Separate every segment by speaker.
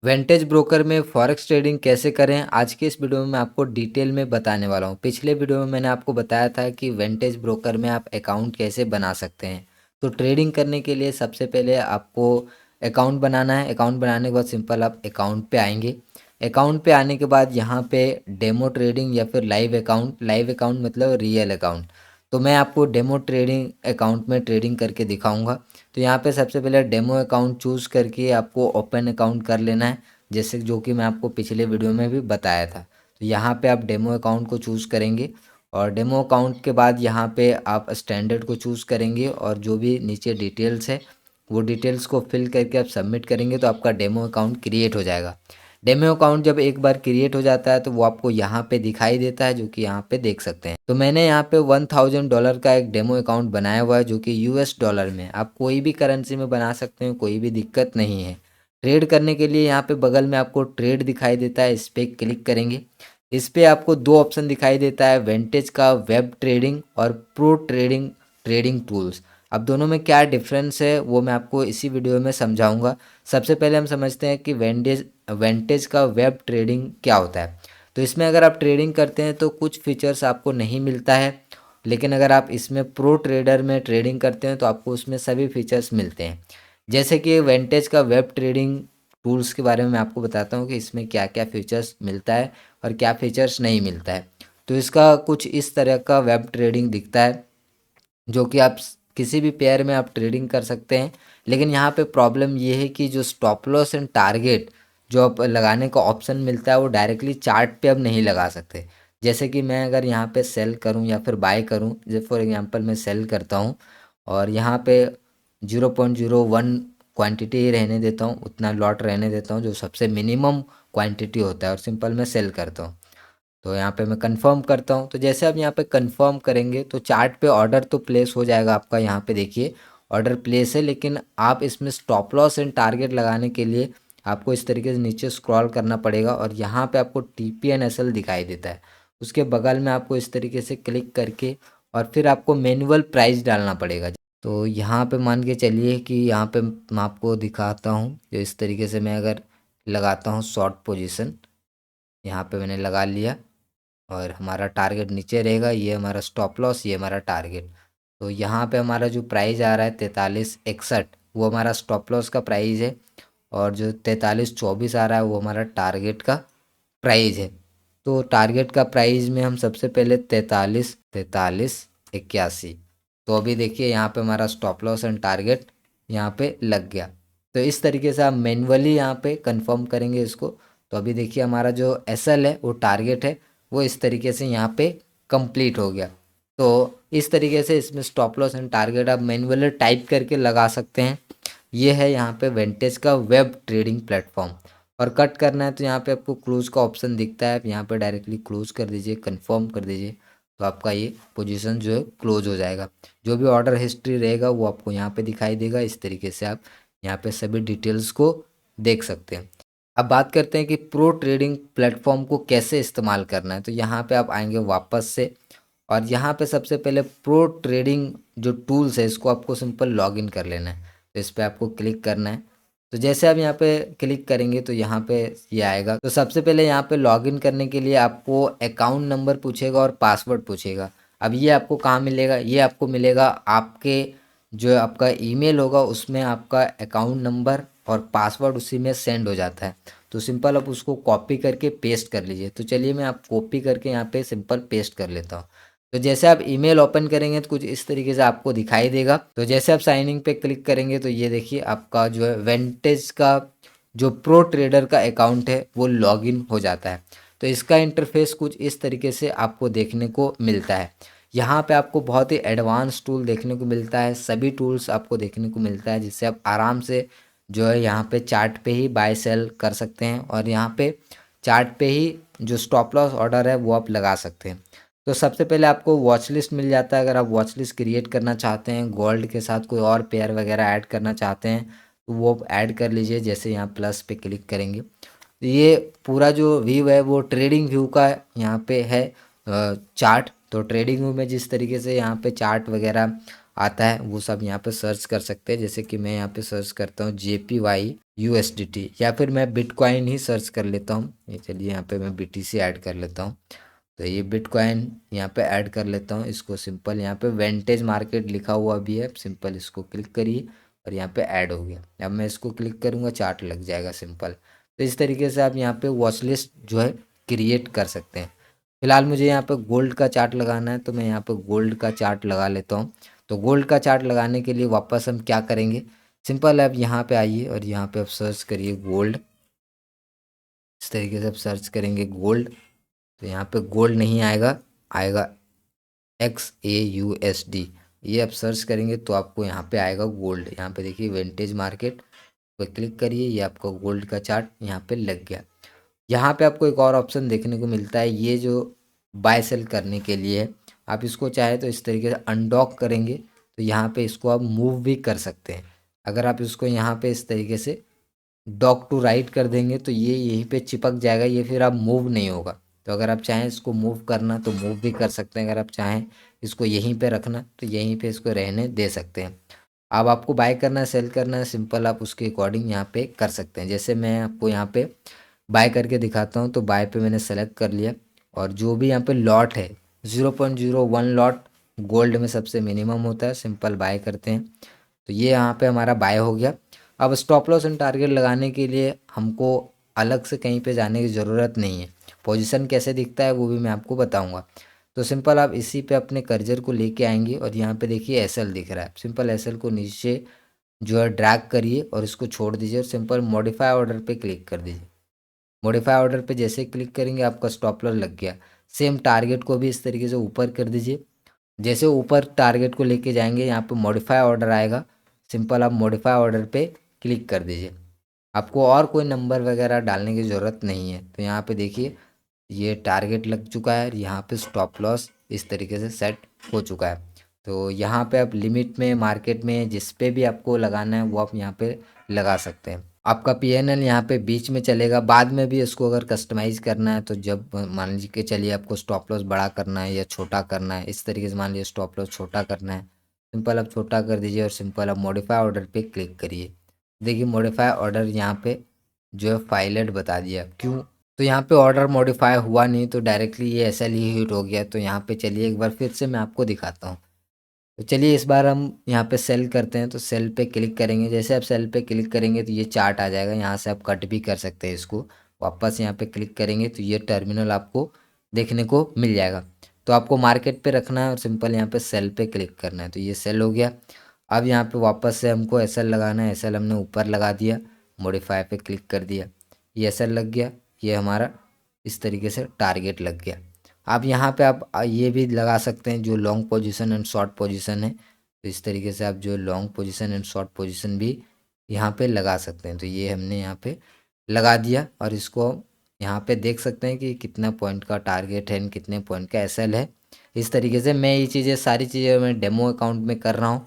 Speaker 1: वेंटेज broker में forex trading कैसे करें, आज के इस वीडियो में मैं आपको डिटेल में बताने वाला हूं। पिछले वीडियो में मैंने आपको बताया था कि वेंटेज ब्रोकर में आप अकाउंट कैसे बना सकते हैं। तो ट्रेडिंग करने के लिए सबसे पहले आपको अकाउंट बनाना है। अकाउंट बनाने के बाद सिंपल आप अकाउंट पे आएंगे। अकाउंट पे आने के बाद यहाँ पे डेमो ट्रेडिंग या फिर लाइव अकाउंट मतलब रियल अकाउंट। तो मैं आपको डेमो ट्रेडिंग अकाउंट में ट्रेडिंग करके दिखाऊंगा। तो यहाँ पे सबसे पहले डेमो अकाउंट चूज़ करके आपको ओपन अकाउंट कर लेना है, जैसे जो कि मैं आपको पिछले वीडियो में भी बताया था। तो यहाँ पे आप डेमो अकाउंट को चूज़ करेंगे और डेमो अकाउंट के बाद यहाँ पे आप स्टैंडर्ड को चूज़ करेंगे और जो भी नीचे डिटेल्स है वो डिटेल्स को फिल करके आप सबमिट करेंगे तो आपका डेमो अकाउंट क्रिएट हो जाएगा। डेमो अकाउंट जब एक बार क्रिएट हो जाता है तो वो आपको यहाँ पे दिखाई देता है, जो कि यहाँ पे देख सकते हैं। तो मैंने यहाँ पे $1000 का एक डेमो अकाउंट बनाया हुआ है, जो कि US डॉलर में। आप कोई भी करेंसी में बना सकते हैं, कोई भी दिक्कत नहीं है। ट्रेड करने के लिए यहाँ पे बगल में आपको ट्रेड दिखाई देता है, इस पर क्लिक करेंगे। इस पर आपको दो ऑप्शन दिखाई देता है, वेंटेज का वेब ट्रेडिंग और प्रो ट्रेडिंग ट्रेडिंग टूल्स। अब दोनों में क्या डिफरेंस है वो मैं आपको इसी वीडियो में समझाऊंगा। सबसे पहले हम समझते हैं कि वेंटेज का वेब ट्रेडिंग क्या होता है। तो इसमें अगर आप ट्रेडिंग करते हैं तो कुछ फीचर्स आपको नहीं मिलता है, लेकिन अगर आप इसमें प्रो ट्रेडर में ट्रेडिंग करते हैं तो आपको उसमें सभी फीचर्स मिलते हैं। जैसे कि वेंटेज का वेब ट्रेडिंग टूल्स के बारे में मैं आपको बताता हूँ कि इसमें क्या क्या फीचर्स मिलता है और क्या फीचर्स नहीं मिलता है। तो इसका कुछ इस तरह का वेब ट्रेडिंग दिखता है, जो कि आप किसी भी पेयर में आप ट्रेडिंग कर सकते हैं। लेकिन यहाँ पे प्रॉब्लम ये है कि जो स्टॉप लॉस एंड टारगेट जो आप लगाने का ऑप्शन मिलता है वो डायरेक्टली चार्ट पे अब नहीं लगा सकते। जैसे कि मैं अगर यहाँ पे सेल करूँ या फिर बाय करूँ, जैसे फॉर एग्जांपल मैं सेल करता हूँ और यहाँ पे 0.01 क्वांटिटी ही रहने देता हूँ, उतना लॉट रहने देता हूँ जो सबसे मिनिमम क्वांटिटी होता है, और सिंपल मैं सेल करता हूँ। तो यहाँ पे मैं कंफर्म करता हूँ। तो जैसे आप यहाँ पे कंफर्म करेंगे तो चार्ट पे ऑर्डर तो प्लेस हो जाएगा आपका। यहाँ पे देखिए ऑर्डर प्लेस है, लेकिन आप इसमें स्टॉप लॉस एंड टारगेट लगाने के लिए आपको इस तरीके से नीचे स्क्रॉल करना पड़ेगा और यहाँ पे आपको TPNSL दिखाई देता है। उसके बगल में आपको इस तरीके से क्लिक करके और फिर आपको मैनुअल प्राइस डालना पड़ेगा। तो यहाँ पे मान के चलिए कि यहाँ पे मैं आपको दिखाता हूँ, जो इस तरीके से मैं अगर लगाता हूँ शॉर्ट पोजीशन, यहाँ पे मैंने लगा लिया और हमारा टारगेट नीचे रहेगा। ये हमारा स्टॉप लॉस, ये हमारा टारगेट। तो यहाँ पे हमारा जो प्राइस आ रहा है 4361, वो हमारा स्टॉप लॉस का प्राइस है, और जो 4324 आ रहा है वो हमारा टारगेट का प्राइस है। तो टारगेट का प्राइस में हम सबसे पहले 4381। तो अभी देखिए यहाँ पे हमारा स्टॉप लॉस एंड टारगेट यहाँ पे लग गया। तो इस तरीके से आप मैन्युअली यहाँ पे कंफर्म करेंगे इसको। तो अभी देखिए हमारा जो SL है वो टारगेट है, वो इस तरीके से यहाँ पे कंप्लीट हो गया। तो इस तरीके से इसमें स्टॉप लॉस एंड टारगेट आप मैन्युअली टाइप करके लगा सकते हैं। ये है यहाँ पे वेंटेज का वेब ट्रेडिंग प्लेटफॉर्म। और कट करना है तो यहाँ पे आपको क्लोज का ऑप्शन दिखता है, आप यहाँ पे डायरेक्टली क्लोज कर दीजिए, कंफर्म कर दीजिए। तो आपका ये पोजीशन जो है क्लोज हो जाएगा। जो भी ऑर्डर हिस्ट्री रहेगा वो आपको यहाँ पे दिखाई देगा। इस तरीके से आप यहाँ पे सभी डिटेल्स को देख सकते हैं। अब बात करते हैं कि प्रो ट्रेडिंग प्लेटफॉर्म को कैसे इस्तेमाल करना है। तो यहाँ पे आप आएंगे वापस से और यहाँ पे सबसे पहले प्रो ट्रेडिंग जो टूल्स है इसको आपको सिंपल लॉगिन कर लेना है। तो इस पर आपको क्लिक करना है। तो जैसे आप यहाँ पे क्लिक करेंगे तो यहाँ पे ये आएगा। तो सबसे पहले यहाँ पे लॉगिन करने के लिए आपको अकाउंट नंबर पूछेगा और पासवर्ड पूछेगा। अब ये आपको कहाँ मिलेगा? ये आपको मिलेगा आपके जो आपका ईमेल होगा उसमें आपका अकाउंट नंबर और पासवर्ड उसी में सेंड हो जाता है। तो सिंपल आप उसको कॉपी करके पेस्ट कर लीजिए। तो चलिए मैं आप कॉपी करके यहाँ पे सिंपल पेस्ट कर लेता हूँ। तो जैसे आप ईमेल ओपन करेंगे तो कुछ इस तरीके से आपको दिखाई देगा। तो जैसे आप साइन इन पे क्लिक करेंगे तो ये देखिए आपका जो है वेंटेज का जो प्रो ट्रेडर का अकाउंट है वो लॉगिन हो जाता है। तो इसका इंटरफेस कुछ इस तरीके से आपको देखने को मिलता है। यहाँ पे आपको बहुत ही एडवांस टूल देखने को मिलता है, सभी टूल्स आपको देखने को मिलता है, जिससे आप आराम से जो है यहाँ पे चार्ट पे ही बाय सेल कर सकते हैं और यहाँ पे चार्ट पे ही जो स्टॉप लॉस ऑर्डर है वो आप लगा सकते हैं। तो सबसे पहले आपको वॉच लिस्ट मिल जाता है। अगर आप वॉच लिस्ट क्रिएट करना चाहते हैं, गोल्ड के साथ कोई और पेयर वगैरह ऐड करना चाहते हैं तो वो ऐड कर लीजिए। जैसे यहाँ प्लस पे क्लिक करेंगे तो ये पूरा जो व्यू है वो ट्रेडिंग व्यू का यहाँ पे है चार्ट। तो ट्रेडिंग व्यू में जिस तरीके से यहाँ पे चार्ट वगैरह आता है वो सब यहाँ पे सर्च कर सकते हैं। जैसे कि मैं यहाँ पे सर्च करता हूँ JPY USDT, या फिर मैं बिटकॉइन ही सर्च कर लेता हूँ। ये चलिए यहाँ पे मैं BTC ऐड कर लेता हूँ। तो ये बिटकॉइन यहाँ पे ऐड कर लेता हूँ। इसको सिंपल यहाँ पे वेंटेज मार्केट लिखा हुआ भी है, सिंपल इसको क्लिक करिए और यहाँ पे ऐड हो गया। अब मैं इसको क्लिक करूँगा, चार्ट लग जाएगा सिंपल। तो इस तरीके से आप यहाँ पे वॉच लिस्ट जो है क्रिएट कर सकते हैं। फिलहाल मुझे यहाँ पे गोल्ड का चार्ट लगाना है, तो मैं यहाँ पे गोल्ड का चार्ट लगा लेता हूँ। तो गोल्ड का चार्ट लगाने के लिए वापस हम क्या करेंगे, सिंपल आप यहाँ पे आइए और यहाँ पे आप सर्च करिए गोल्ड। इस तरीके से आप सर्च करेंगे गोल्ड, तो यहाँ पे गोल्ड नहीं आएगा, आएगा XAUSD। ये आप सर्च करेंगे तो आपको यहाँ पे आएगा गोल्ड। यहाँ पे देखिए वेंटेज मार्केट पे क्लिक करिए, ये आपका गोल्ड का चार्ट यहाँ पे लग गया। यहाँ पे आपको एक और ऑप्शन देखने को मिलता है, ये जो बाय सेल करने के लिए है। आप इसको चाहे तो इस तरीके से अनडॉक करेंगे तो यहाँ पे इसको आप मूव भी कर सकते हैं। अगर आप इसको यहाँ पे इस तरीके से डॉक टू राइट कर देंगे तो ये यहीं पे चिपक जाएगा, ये फिर आप मूव नहीं होगा। तो अगर आप चाहें इसको मूव करना तो मूव भी कर सकते हैं, अगर आप चाहें इसको यहीं पे रखना तो यहीं पे इसको रहने दे सकते हैं। अब आपको बाय करना है सेल करना है, सिंपल आप उसके अकॉर्डिंग यहाँ पे कर सकते हैं। जैसे मैं आपको यहाँ पे बाय करके दिखाता हूँ, तो बाय पे मैंने सेलेक्ट कर लिया और जो भी यहाँ पे लॉट है 0.01 लॉट गोल्ड में सबसे मिनिमम होता है, सिंपल बाय करते हैं। तो ये यहाँ पे हमारा बाय हो गया। अब स्टॉप लॉस एंड टारगेट लगाने के लिए हमको अलग से कहीं पे जाने की ज़रूरत नहीं है। पोजीशन कैसे दिखता है वो भी मैं आपको बताऊंगा। तो सिंपल आप इसी पे अपने कर्जर को लेके आएंगे और यहाँ पे देखिए SL दिख रहा है, सिंपल SL को नीचे जो है ड्रैग करिए और इसको छोड़ दीजिए और सिंपल मॉडिफाई ऑर्डर पे क्लिक कर दीजिए। मॉडिफाई ऑर्डर पे जैसे क्लिक करेंगे आपका स्टॉप लॉस लग गया। सेम टारगेट को भी इस तरीके से ऊपर कर दीजिए। जैसे ऊपर टारगेट को लेके जाएंगे यहाँ पे मॉडिफाई ऑर्डर आएगा, सिंपल आप मॉडिफाई ऑर्डर पे क्लिक कर दीजिए। आपको और कोई नंबर वगैरह डालने की ज़रूरत नहीं है। तो यहाँ पे देखिए ये टारगेट लग चुका है, यहाँ पे स्टॉप लॉस इस तरीके से सेट हो चुका है। तो यहाँ पे आप लिमिट में मार्केट में जिस पे भी आपको लगाना है वो आप यहाँ पे लगा सकते हैं। आपका PNL यहाँ पे बीच में चलेगा, बाद में भी इसको अगर कस्टमाइज करना है तो जब मान लीजिए कि चलिए आपको स्टॉप लॉस बड़ा करना है या छोटा करना है, इस तरीके से मान लीजिए स्टॉप लॉस छोटा करना है, सिंपल आप छोटा कर दीजिए और सिंपल आप मॉडिफाई ऑर्डर पे क्लिक करिए। देखिए मॉडिफाई ऑर्डर यहाँ पे जो है फाइलेट बता दिया, क्यों, तो यहाँ पे ऑर्डर मॉडिफाई हुआ नहीं तो डायरेक्टली ये SL ही हिट हो गया। तो यहाँ पे चलिए एक बार फिर से मैं आपको दिखाता हूँ। तो चलिए इस बार हम यहाँ पे सेल करते हैं, तो सेल पे क्लिक करेंगे। जैसे आप सेल पे क्लिक करेंगे तो ये चार्ट आ जाएगा, यहाँ से आप कट भी कर सकते हैं इसको। वापस यहाँ पे क्लिक करेंगे तो ये टर्मिनल आपको देखने को मिल जाएगा। तो आपको मार्केट पे रखना है और सिंपल यहाँ पे सेल पे क्लिक करना है, तो ये सेल हो गया। अब यहाँ पे वापस से हमको SL लगाना है, SL हमने ऊपर लगा दिया, मॉडिफाई पे क्लिक कर दिया, ये SL लग गया, ये हमारा इस तरीके से टारगेट लग गया। आप यहाँ पे आप ये भी लगा सकते हैं जो long position and short position है, तो इस तरीके से आप जो long position and short position भी यहाँ पे लगा सकते हैं। तो ये हमने यहाँ पे लगा दिया और इसको यहाँ पे देख सकते हैं कि कितना पॉइंट का टारगेट है एंड कितने पॉइंट का SL है। इस तरीके से मैं ये चीज़ें सारी चीज़ें मैं डेमो अकाउंट में कर रहा हूँ,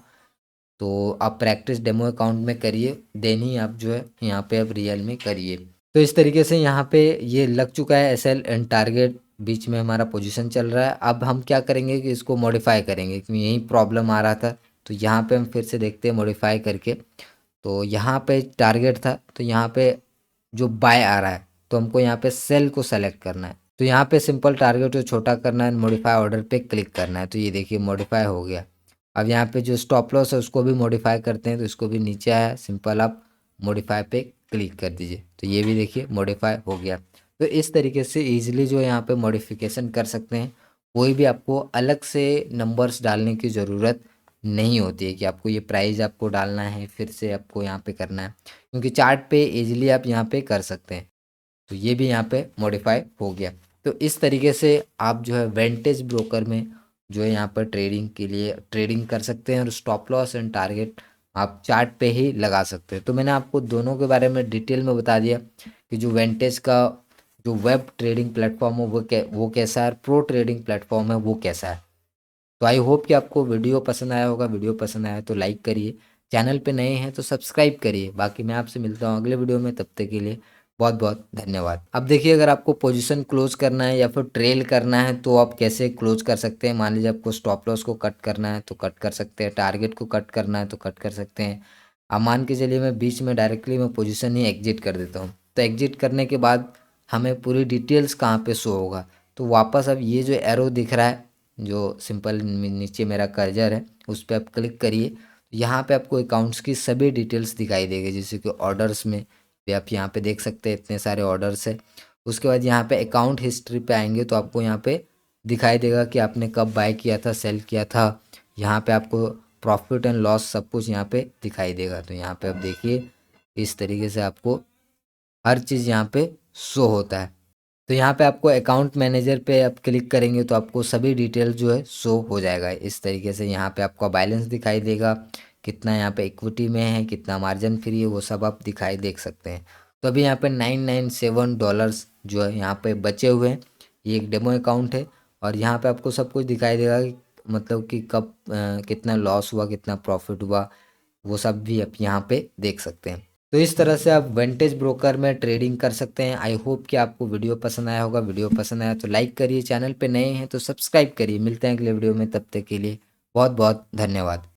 Speaker 1: तो आप प्रैक्टिस डेमो अकाउंट में करिए, देन ही आप जो है यहाँ पे आप रियल में करिए। तो इस तरीके से यहाँ पे ये लग चुका है SL एंड टारगेट, बीच में हमारा पोजीशन चल रहा है। अब हम क्या करेंगे कि इसको मॉडिफाई करेंगे, क्योंकि यही प्रॉब्लम आ रहा था। तो यहाँ पे हम फिर से देखते हैं मॉडिफाई करके, तो यहाँ पे टारगेट था, तो यहाँ पे जो बाय आ रहा है तो हमको यहाँ पे सेल को सेलेक्ट करना है। तो यहाँ पे सिंपल टारगेट को छोटा करना है, मॉडिफाई ऑर्डर पे क्लिक करना है। तो ये देखिए मॉडिफाई हो गया। अब यहाँ पे जो स्टॉप लॉस है उसको भी मॉडिफाई करते हैं, तो इसको भी नीचे आया, सिंपल आप मॉडिफाई पे क्लिक कर दीजिए, तो ये भी देखिए मॉडिफाई हो गया। तो इस तरीके से ईजिली जो यहाँ पे मॉडिफिकेशन कर सकते हैं। कोई भी आपको अलग से नंबर्स डालने की ज़रूरत नहीं होती है कि आपको ये प्राइस आपको डालना है फिर से आपको यहाँ पे करना है, क्योंकि चार्ट पे ईजिली आप यहाँ पे कर सकते हैं। तो ये भी यहाँ पे मॉडिफाई हो गया। तो इस तरीके से आप जो है वेंटेज ब्रोकर में जो है यहाँ पर ट्रेडिंग के लिए ट्रेडिंग कर सकते हैं और स्टॉप लॉस एंड टारगेट आप चार्ट पे ही लगा सकते हैं। तो मैंने आपको दोनों के बारे में डिटेल में बता दिया कि जो वेंटेज का जो वेब ट्रेडिंग प्लेटफॉर्म है वो कैसा है, प्रो ट्रेडिंग प्लेटफॉर्म है वो कैसा है। तो आई होप कि आपको वीडियो पसंद आया होगा। वीडियो पसंद आया तो लाइक करिए, चैनल पे नए हैं तो सब्सक्राइब करिए। बाकी मैं आपसे मिलता हूँ अगले वीडियो में, तब तक के लिए बहुत बहुत धन्यवाद। अब देखिए, अगर आपको पोजीशन क्लोज करना है या फिर ट्रेल करना है तो आप कैसे क्लोज कर सकते हैं। मान लीजिए आपको स्टॉप लॉस को कट करना है तो कट कर सकते हैं, टारगेट को कट करना है तो कट कर सकते हैं। अब मान के चलिए मैं बीच में डायरेक्टली मैं पोजीशन ही एग्जिट कर देता हूँ, तो एग्जिट करने के बाद हमें पूरी डिटेल्स कहाँ पे शो होगा। तो वापस अब ये जो एरो दिख रहा है, जो सिंपल नीचे मेरा कर्जर है, उस पर आप क्लिक करिए। यहाँ पे आपको अकाउंट्स की सभी डिटेल्स दिखाई देगी, जैसे कि ऑर्डर्स में भी आप यहाँ पे देख सकते हैं इतने सारे ऑर्डर्स है। उसके बाद यहाँ पे अकाउंट हिस्ट्री पे आएंगे तो आपको यहाँ पे दिखाई देगा कि आपने कब बाय किया था, सेल किया था। यहाँ पे आपको प्रॉफिट एंड लॉस सब कुछ यहाँ पे दिखाई देगा। तो यहाँ पे आप देखिए, इस तरीके से आपको हर चीज़ यहाँ पे शो होता है। तो यहाँ पे आपको अकाउंट मैनेजर पे आप क्लिक करेंगे तो आपको सभी डिटेल जो है शो हो जाएगा। इस तरीके से यहाँ पे आपका बैलेंस दिखाई देगा, कितना यहाँ पे इक्विटी में है, कितना मार्जिन फ्री है, वो सब आप दिखाई देख सकते हैं। तो अभी यहाँ पे $997 जो है यहाँ पे बचे हुए हैं। ये एक डेमो अकाउंट है और यहाँ पे आपको सब कुछ दिखाई देगा कि मतलब कि कब कितना लॉस हुआ, कितना प्रॉफिट हुआ, वो सब भी आप यहाँ पे देख सकते हैं। तो इस तरह से आप विंटेज ब्रोकर में ट्रेडिंग कर सकते हैं। आई होप कि आपको वीडियो पसंद आया होगा। वीडियो पसंद आया तो लाइक करिए, चैनल पे नए हैं तो सब्सक्राइब करिए। मिलते हैं अगले वीडियो में, तब तक के लिए बहुत बहुत धन्यवाद।